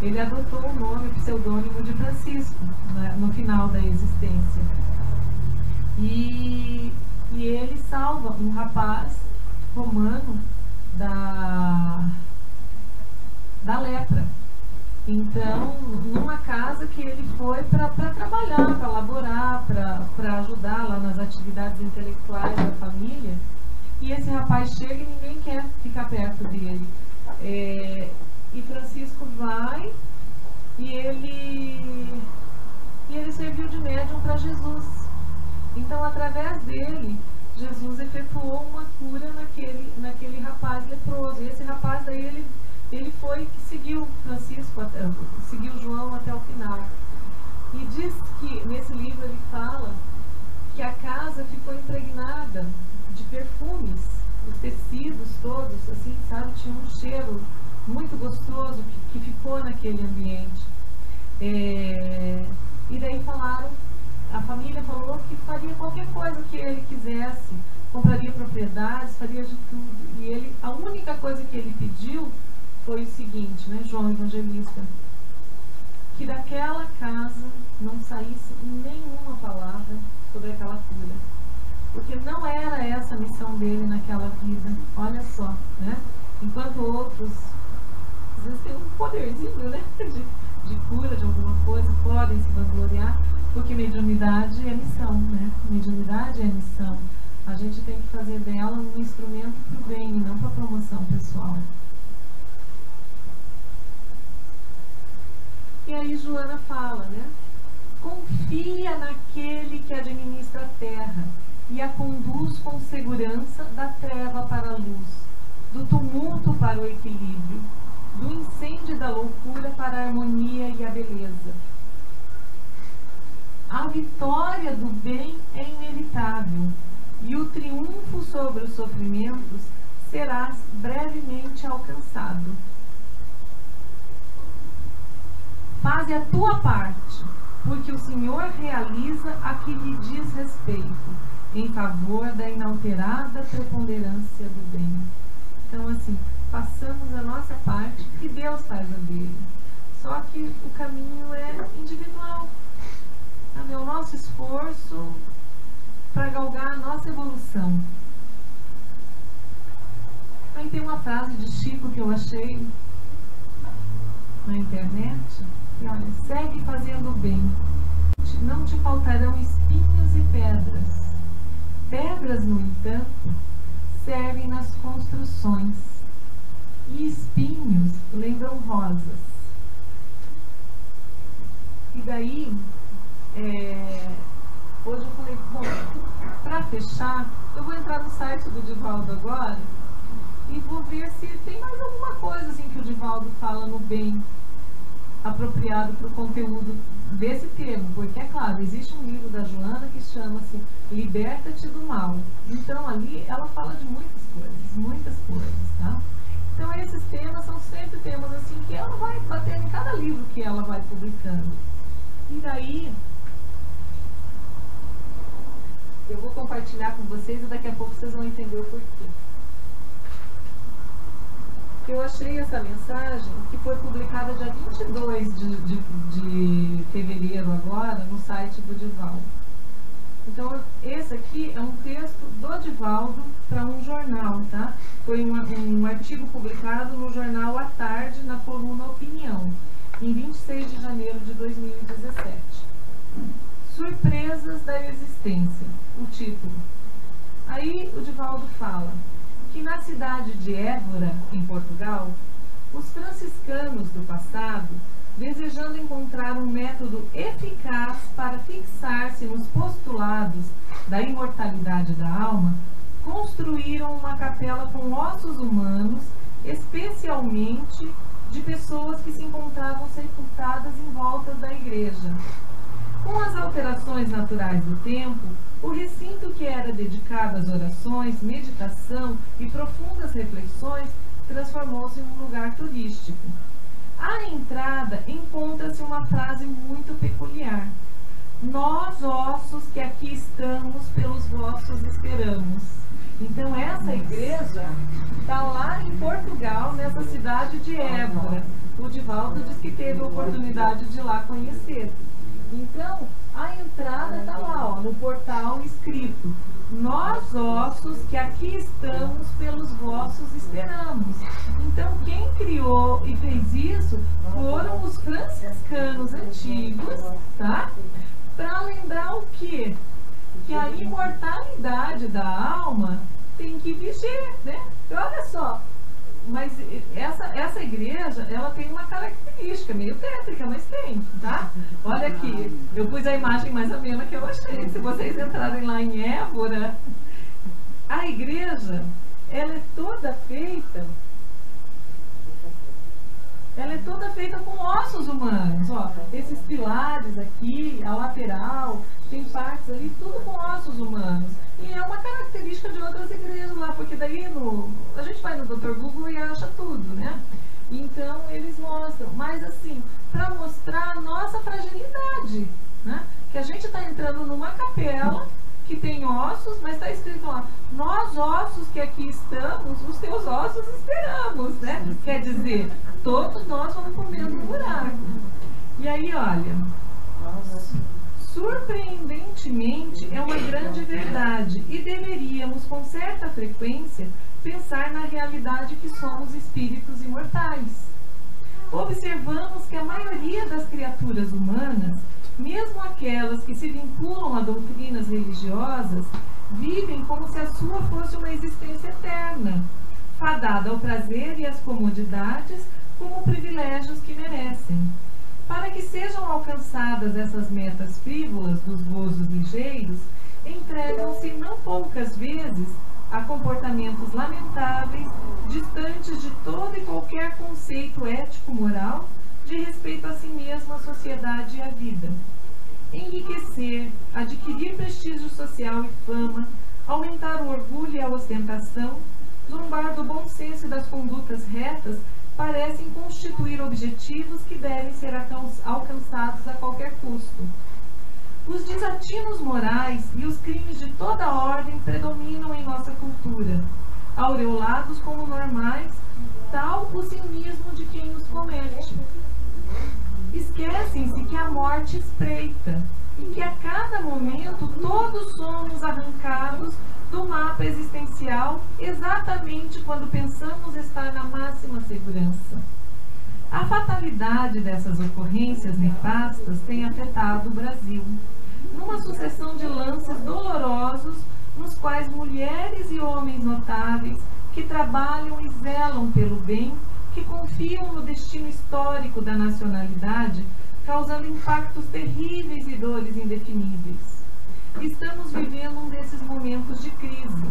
A: ele adotou o nome, o pseudônimo de Francisco, né, no final da existência. E ele salva um rapaz romano da lepra. Então, numa casa que ele foi para trabalhar, para laborar, para ajudar lá nas atividades intelectuais da família, e esse rapaz chega e ninguém quer ficar perto dele. E Francisco vai e ele serviu de médium para Jesus. Então, através dele, Jesus efetuou uma cura naquele rapaz leproso. E esse rapaz daí ele foi que seguiu Francisco, seguiu João até o final. E diz que nesse livro ele fala que a casa ficou impregnada de perfumes, os tecidos todos, assim, sabe, tinha um cheiro muito gostoso que ficou naquele ambiente. E daí a família falou que faria qualquer coisa que ele quisesse, compraria propriedades, faria de tudo. E a única coisa que ele pediu foi o seguinte, né, João Evangelista, que daquela casa não saísse nenhuma palavra sobre aquela cura, porque não era essa a missão dele naquela vida. Olha só, né? Enquanto outros às vezes têm um poderzinho, né, de cura de alguma coisa, podem se vangloriar, porque mediunidade é missão, né? Mediunidade é missão. A gente tem que fazer dela um instrumento para o bem e não para promoção pessoal. E aí Joana fala, né? Confia naquele que administra a terra e a conduz com segurança da treva para a luz, do tumulto para o equilíbrio, do incêndio e da loucura para a harmonia e a beleza. A vitória do bem é inevitável e o triunfo sobre os sofrimentos será brevemente alcançado. Faze a tua parte, porque o Senhor realiza a que lhe diz respeito. em favor da inalterada preponderância do bem. Então, assim, façamos a nossa parte e Deus faz a dele. Só que o caminho é individual. Sabe? É o nosso esforço para galgar a nossa evolução. Aí tem uma frase de Chico que eu achei na internet. E olha, segue fazendo o bem. Não te faltarão espinhos e pedras. Pedras, no entanto, servem nas construções. E espinhos lembram rosas. E daí, hoje eu falei, bom, para fechar, eu vou entrar no site do Divaldo agora e vou ver se tem mais alguma coisa assim que o Divaldo fala no bem, apropriado para o conteúdo desse termo, porque é claro, existe um livro da Joana que chama-se Liberta-te do Mal. Então ali ela fala de muitas coisas, tá? Então esses temas são sempre temas assim que ela vai bater em cada livro que ela vai publicando. E daí eu vou compartilhar com vocês e daqui a pouco vocês vão entender o porquê. Eu achei essa mensagem que foi publicada dia 22 de fevereiro agora no site do Divaldo. Então esse aqui é um texto do Divaldo para um jornal, tá? Foi um artigo publicado no jornal À Tarde, na coluna Opinião, em 26 de janeiro de 2017. Surpresas da existência, o título. Aí o Divaldo fala que na cidade de Évora, em Portugal, os franciscanos do passado, desejando encontrar um método eficaz para fixar-se nos postulados da imortalidade da alma, construíram uma capela com ossos humanos, especialmente de pessoas que se encontravam sepultadas em volta da igreja. Com as alterações naturais do tempo, o recinto que era dedicado às orações, meditação e profundas reflexões transformou-se em um lugar turístico. À entrada encontra-se uma frase muito peculiar: nós, ossos que aqui estamos, pelos vossos esperamos. Então essa igreja está lá em Portugal, nessa cidade de Évora. O Divaldo diz que teve a oportunidade de ir lá conhecer. Então, a entrada está lá, ó, no portal escrito: nós, ossos que aqui estamos, pelos vossos esperamos. Então, quem criou e fez isso foram os franciscanos antigos, tá? Para lembrar o quê? Que a imortalidade da alma tem que viger, né? Então, olha só, mas essa igreja, ela tem uma característica meio tétrica, mas tem, tá? Olha aqui, eu pus a imagem mais amena que eu achei. Se vocês entrarem lá em Évora, a igreja, ela é toda feita com ossos humanos, ó. Esses pilares aqui, a lateral, tem partes ali, tudo com ossos humanos. E é uma característica de outras igrejas lá, porque daí a gente vai no Dr. Google e acha tudo, né? Então eles mostram, mas assim, para mostrar a nossa fragilidade, né? Que a gente está entrando numa capela que tem ossos, mas está escrito lá: nós, ossos que aqui estamos, os teus ossos esperamos, né? Quer dizer, todos nós vamos comendo um buraco. E aí, olha, surpreendentemente é uma grande verdade e deveríamos com certa frequência pensar na realidade que somos espíritos imortais. Observamos que a maioria das criaturas humanas, mesmo aquelas que se vinculam a doutrinas religiosas, vivem como se a sua fosse uma existência eterna, fadada ao prazer e às comodidades como privilégios que merecem. Para que sejam alcançadas essas metas frívolas dos gozos ligeiros, entregam-se não poucas vezes a comportamentos lamentáveis, distantes de todo e qualquer conceito ético-moral de respeito a si mesmo, à sociedade e à vida. Enriquecer, adquirir prestígio social e fama, aumentar o orgulho e a ostentação, zombar do bom senso e das condutas retas, parecem constituir objetivos que devem ser alcançados a qualquer custo. Os desatinos morais e os crimes de toda ordem predominam em nossa cultura, aureolados como normais, tal o cinismo de quem os comete. Esquecem-se que a morte espreita e que a cada momento todos somos arrancados do mapa existencial exatamente quando pensamos estar na máxima segurança. A fatalidade dessas ocorrências nefastas tem afetado o Brasil, numa sucessão de lances dolorosos nos quais mulheres e homens notáveis que trabalham e zelam pelo bem, que confiam no destino histórico da nacionalidade, causando impactos terríveis e dores indefiníveis. Estamos vivendo um desses momentos de crise,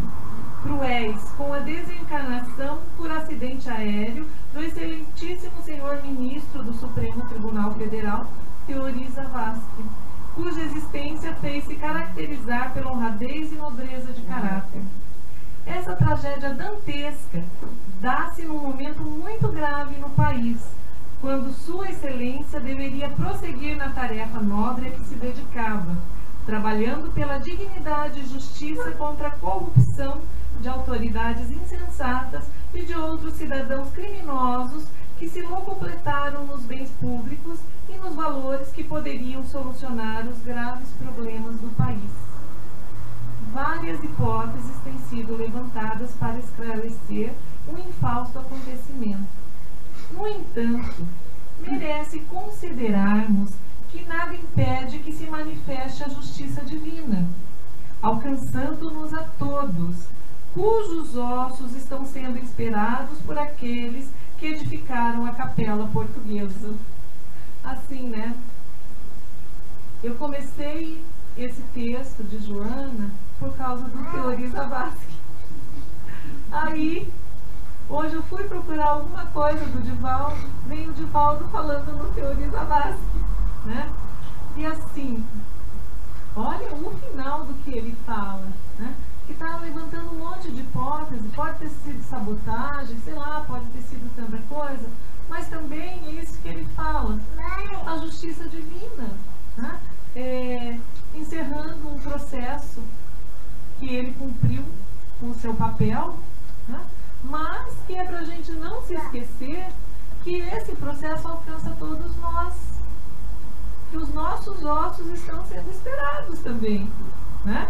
A: cruéis, com a desencarnação por acidente aéreo do excelentíssimo senhor ministro do Supremo Tribunal Federal, Theori Zavascki, cuja existência fez-se caracterizar pela honradez e nobreza de caráter. Essa tragédia dantesca dá-se num momento muito grave no país, quando Sua Excelência deveria prosseguir na tarefa nobre a que se dedicava, trabalhando pela dignidade e justiça contra a corrupção de autoridades insensatas e de outros cidadãos criminosos que se locupletaram nos bens públicos e nos valores que poderiam solucionar os graves problemas do país. Várias hipóteses têm sido levantadas para esclarecer o infausto acontecimento. No entanto, merece considerarmos que nada impede que se manifeste a justiça divina, alcançando-nos a todos, cujos ossos estão sendo esperados por aqueles que edificaram a capela portuguesa. Assim, né? Eu comecei esse texto de Joana por causa do Theori Zavascki. Aí, hoje eu fui procurar alguma coisa do Divaldo, veio o Divaldo falando no Theori Zavascki, né? E assim, olha o final do que ele fala, né? Que está levantando um monte de hipóteses, pode ter sido sabotagem, sei lá, pode ter sido tanta coisa, mas também é isso que ele fala, a justiça divina, né? Encerrando um processo que ele cumpriu com o seu papel, né? Mas que é para a gente não se esquecer que esse processo alcança todos nós, que os nossos ossos estão sendo esperados também, né?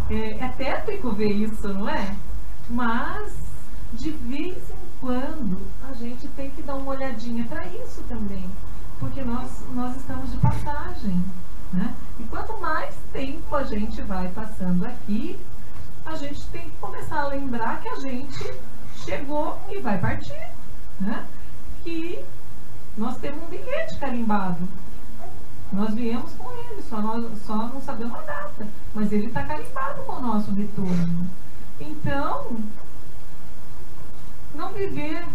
A: É tétrico ver isso, não é? Mas de vez em quando a gente tem que dar uma olhadinha para isso também, porque nós estamos de passagem, né? E quanto mais tempo a gente vai passando aqui, a gente tem que começar a lembrar que a gente chegou e vai partir, né? Que nós temos um bilhete carimbado. Nós viemos com ele, só não sabemos a data, mas ele está carimbado com o nosso retorno. Então, não viver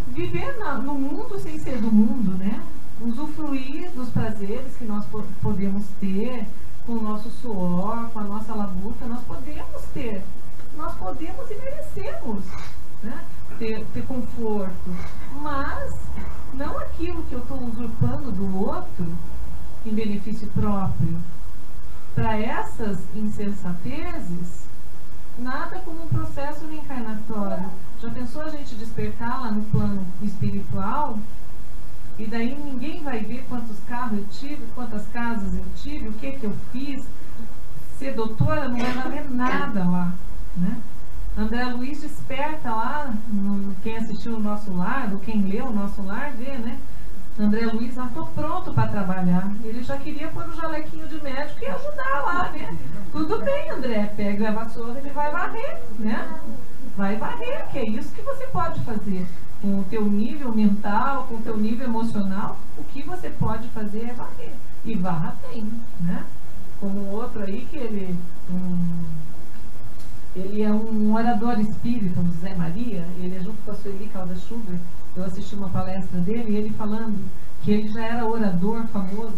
A: no mundo sem ser do mundo, né? Usufruir dos prazeres que nós podemos ter com o nosso suor, com a nossa labuta, nós podemos ter, nós podemos e merecemos, né? Ter conforto, mas não aquilo que eu estou usurpando do outro em benefício próprio. Para essas insensatezes, nada como um processo reencarnatório. Já pensou a gente despertar lá no plano espiritual e daí ninguém vai ver quantos carros eu tive, quantas casas eu tive, o que eu fiz? Ser doutora não vai valer nada lá, né? André Luiz desperta lá, quem assistiu o Nosso Lar, ou quem leu o Nosso Lar, vê, né? André Luiz, estou pronto para trabalhar. Ele já queria pôr o jalequinho de médico e ajudar lá, né? Tudo bem, André, pega a vassoura, ele vai varrer, né? Vai varrer, que é isso que você pode fazer. Com o teu nível mental, com o teu nível emocional, o que você pode fazer é varrer. E varra bem, né? Como outro aí que ele é um orador espírita, o Zé Maria, ele é junto com a Sueli Caldas Schubert. Eu assisti uma palestra dele e ele falando que ele já era orador famoso.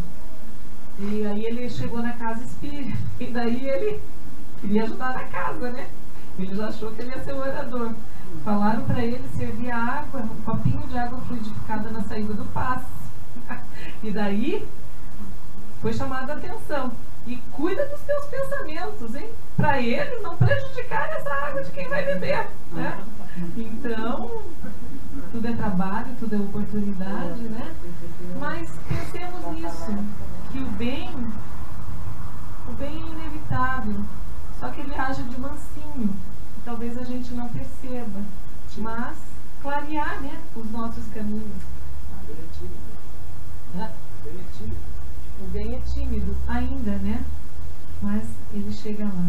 A: E aí ele chegou na casa espírita e daí ele queria ajudar na casa, né? Ele já achou que ele ia ser orador. Falaram para ele servir a água, um copinho de água fluidificada na saída do passe. E daí foi chamada a atenção. E cuida dos teus pensamentos, hein? Para ele não prejudicar essa água de quem vai beber, né? Então, tudo é trabalho, tudo é oportunidade, né? Mas pensemos nisso, que o bem é inevitável, só que ele age de mansinho, talvez a gente não perceba, mas clarear, né, os nossos caminhos. O bem é tímido ainda, né? Mas ele chega lá.